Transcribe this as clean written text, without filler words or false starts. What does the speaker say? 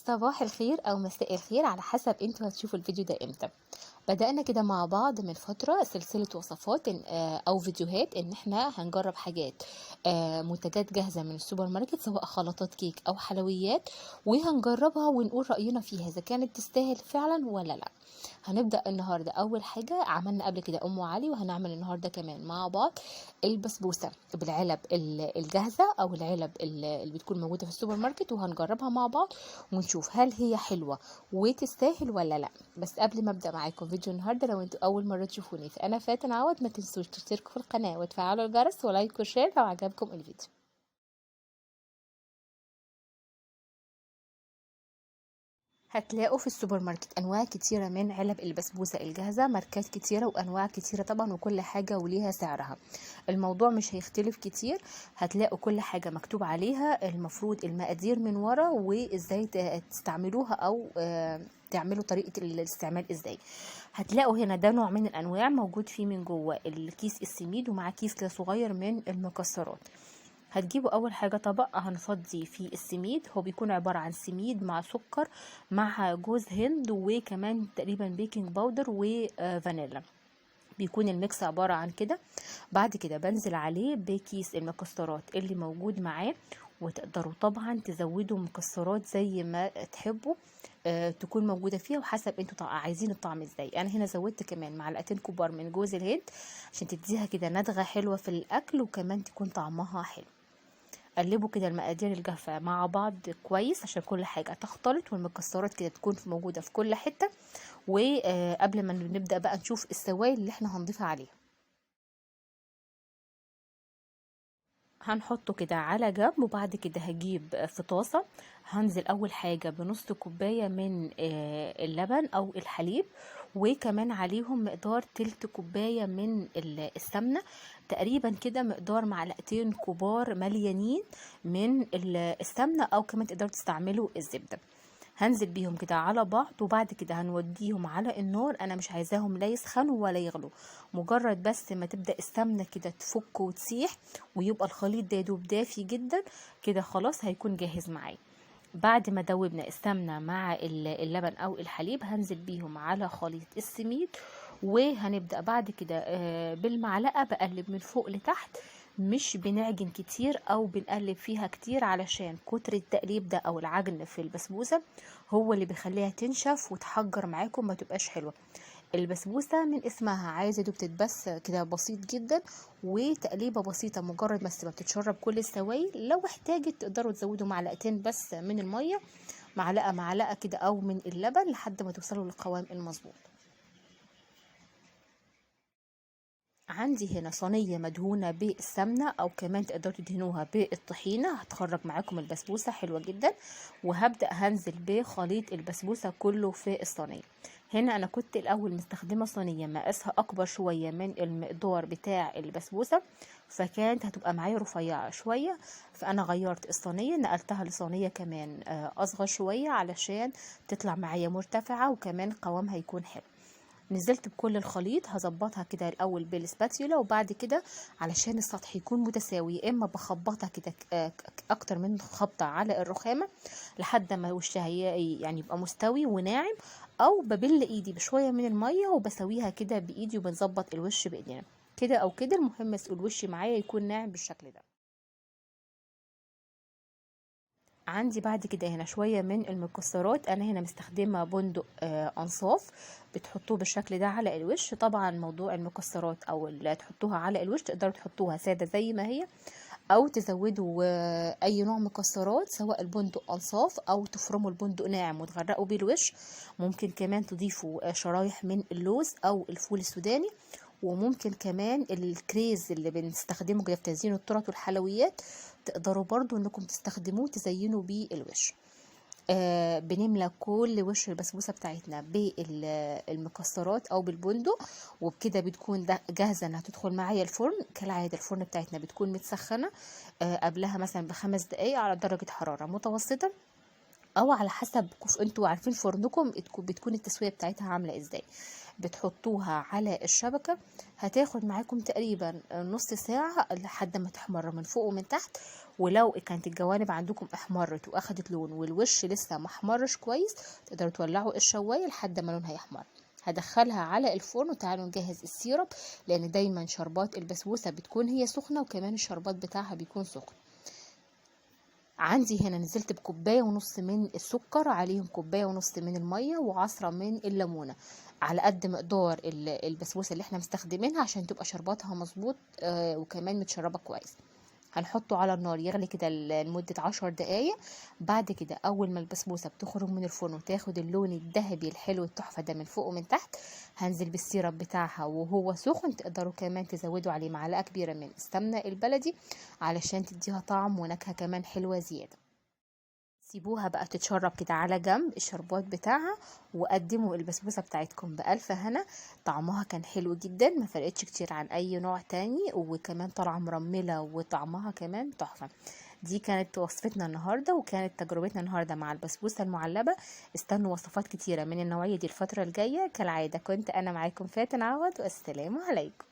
صباح الخير أو مساء الخير على حسب انتوا هتشوفوا الفيديو ده امتى. بدأنا كده مع بعض من فترة سلسلة وصفات أو فيديوهات إن احنا هنجرب حاجات، منتجات جاهزة من السوبر ماركت، سواء خلطات كيك أو حلويات، وهنجربها ونقول رأينا فيها إذا كانت تستاهل فعلا ولا لأ. هنبدأ النهاردة. أول حاجة عملنا قبل كده أم علي، وهنعمل النهاردة كمان مع بعض البسبوسة بالعلب الجاهزة أو العلب اللي بتكون موجودة في السوبر ماركت، وهنجربها مع بعض ونشوف هل هي حلوة وتستاهل ولا لأ. بس قبل ما ابدا معاكم فيديو النهارده، لو انتوا اول مره تشوفوني فانا فاتن عوض، ما تنسوش تشتركوا في القناه وتفعلوا الجرس ولايك وشير لو عجبكم الفيديو. هتلاقوا في السوبر ماركت انواع كتيره من علب البسبوسه الجاهزه، ماركات كتيره وانواع كتيره طبعا، وكل حاجه وليها سعرها. الموضوع مش هيختلف كتير. هتلاقوا كل حاجه مكتوب عليها المفروض المقادير من ورا، وازاي تستعملوها او تعملوا طريقه الاستعمال ازاي. هتلاقوا هنا ده نوع من الانواع موجود فيه من جوه الكيس السميد، ومع كيس كده صغير من المكسرات. هتجيبوا اول حاجه طبق هنفضي فيه السميد، هو بيكون عباره عن سميد مع سكر مع جوز هند وكمان تقريبا بيكنج باودر وفانيلا، بيكون الميكس عباره عن كده. بعد كده بنزل عليه بكيس المكسرات اللي موجود معاه، وتقدروا طبعا تزودوا مكسرات زي ما تحبوا تكون موجوده فيها، وحسب انتوا عايزين الطعم ازاي. انا هنا زودت كمان معلقتين كبار من جوز الهند عشان تديها كده ندغه حلوه في الاكل، وكمان تكون طعمها حلو. قلبوا كده المقادير الجافة مع بعض كويس عشان كل حاجة تختلط، والمكسرات كده تكون موجودة في كل حتة. وقبل ما نبدأ بقى نشوف السوائل اللي احنا هنضيفها عليها، هنحطه كده على جنب. وبعد كده هجيب في طاسة، هنزل اول حاجة بنص كوباية من اللبن او الحليب، وكمان عليهم مقدار تلت كوباية من السمنة، تقريبا كده مقدار معلقتين كبار مليانين من السمنة، او كمان تقدروا تستعملوا الزبدة. هنزل بيهم كده على بعض، وبعد كده هنوديهم على النار. انا مش عايزاهم لا يسخنوا ولا يغلوا، مجرد بس ما تبدأ السمنة كده تفك وتسيح ويبقى الخليط ده يدوب دافي جدا كده، خلاص هيكون جاهز معايا. بعد ما دوبنا السمنة مع اللبن او الحليب، هنزل بيهم على خليط السميد، وهنبدأ بعد كده بالمعلقة بقلب من فوق لتحت. مش بنعجن كتير او بنقلب فيها كتير، علشان كتر التقليب ده او العجن في البسبوسة هو اللي بيخليها تنشف وتحجر معاكم، ما تبقاش حلوة. البسبوسة من اسمها عايزة دوب تتبس كده بسيط جدا، وتقليبة بسيطة، مجرد بس ما بتتشرب كل السوائل. لو احتاجت تقدروا تزودوا معلقتين بس من المية، معلقة معلقة كده او من اللبن، لحد ما توصلوا للقوام المظبوط. عندي هنا صينية مدهونة بالسمنة، او كمان تقدروا تدهنوها بالطحينة، هتخرج معاكم البسبوسة حلوة جدا. وهبدأ هنزل بخليط البسبوسة كله في الصينية. هنا انا كنت الاول مستخدمة صينية مقاسها اكبر شوية من المقدار بتاع البسبوسة، فكانت هتبقى معايا رفيعة شوية. فانا غيرت الصينية، نقلتها لصينية كمان اصغر شوية، علشان تطلع معايا مرتفعة، وكمان قوامها يكون حلو. نزلت بكل الخليط، هظبطها كده الاول بالسباتيولا، وبعد كده علشان السطح يكون متساوي، يا اما بخبطها كده اكتر من خبطه على الرخامه لحد ما وشها يعني يبقى مستوي وناعم، او ببل ايدي بشويه من الميه وبسويها كده بايدي، وبنظبط الوش بايدينا كده او كده. المهم الوش معايا يكون ناعم بالشكل ده. عندي بعد كده هنا شوية من المكسرات. انا هنا مستخدمة بندق انصاف، بتحطوه بالشكل ده على الوش. طبعا موضوع المكسرات او اللي تحطوها على الوش، تقدروا تحطوها سادة زي ما هي، او تزودوا اي نوع مكسرات، سواء البندق انصاف او تفرموا البندق ناعم وتغرقوا بيه الوش. ممكن كمان تضيفوا شرايح من اللوز او الفول السوداني، وممكن كمان الكريز اللي بنستخدمه كده في تزيين التورت والحلويات، تقدروا برضو انكم تستخدموه تزينوا بيه الوش. بنملى كل وش البسبوسه بتاعتنا بالمكسرات او بالبندق، وبكده بتكون جاهزه انها تدخل معايا الفرن. كالعاده الفرن بتاعتنا بتكون متسخنه قبلها مثلا ب5 دقايق على درجه حراره متوسطه، او على حسب انتوا عارفين فرنكم بتكون التسويه بتاعتها عامله ازاي. بتحطوها على الشبكه، هتاخد معاكم تقريبا نص ساعه لحد ما تحمر من فوق ومن تحت. ولو كانت الجوانب عندكم احمرت واخدت لون والوش لسه ما احمرش كويس، تقدروا تولعوا الشوايه لحد ما لونها يحمر. هدخلها على الفرن وتعالوا نجهز السيرب، لان دايما شربات البسبوسه بتكون هي سخنه، وكمان الشربات بتاعها بيكون سخن. عندي هنا نزلت بكوباية ونص من السكر، عليهم كوباية ونص من المية وعصرة من الليمونة، على قد مقدار البسبوسة اللي احنا مستخدمينها عشان تبقى شرباتها مظبوط وكمان متشربة كويس. هنحطه على النار يغلي كده لمدة 10 دقايق. بعد كده اول ما البسبوسة بتخرج من الفرن وتاخد اللون الذهبي الحلو التحفة ده من فوق ومن تحت، هنزل بالسيرب بتاعها وهو سخن. تقدروا كمان تزودوا عليه معلقة كبيرة من السمنة البلدي علشان تديها طعم ونكهة كمان حلوة زيادة. سيبوها بقى تتشرب كده على جنب الشربات بتاعها، وقدموا البسبوسة بتاعتكم بألف هنا. طعمها كان حلو جدا، ما فرقتش كتير عن اي نوع تاني، وكمان طالعة مرملة وطعمها كمان تحفة. دي كانت وصفتنا النهاردة، وكانت تجربتنا النهاردة مع البسبوسة المعلبة. استنوا وصفات كتيرة من النوعية دي الفترة الجاية. كالعادة كنت انا معاكم فاتن عوض، والسلام عليكم.